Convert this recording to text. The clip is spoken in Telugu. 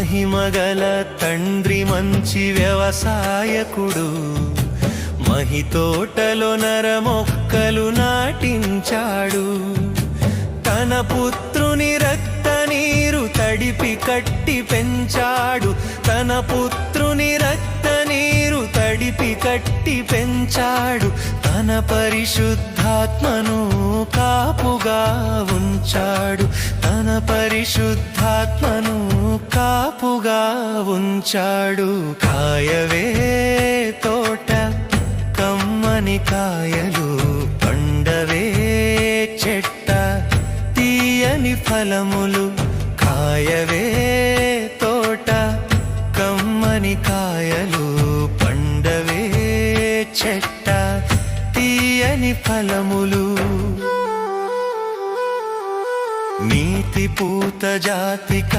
మహిమగల తండ్రి మంచి వ్యవసాయకుడు, మహితోటలో నరమొక్కలు నాటించాడు. తన పుత్రుని రక్త నీరు తడిపి కట్టి పెంచాడు. తన పుత్రుని రక్త నీరు తడిపి కట్టి పెంచాడు. తన పరిశుద్ధాత్మను కాపుగా ఉంచాడు. తన పరిశుద్ధాత్మను కాపుగా ఉంచాడు. కాయవే తోట, కమ్మని కాయలు పండవే చెట్ట, తీయని ఫలములు. కాయవే తోట, కమ్మని కాయలు పండవే చెట్ట, తీయని ఫలములు. నీతి పూత జాతిక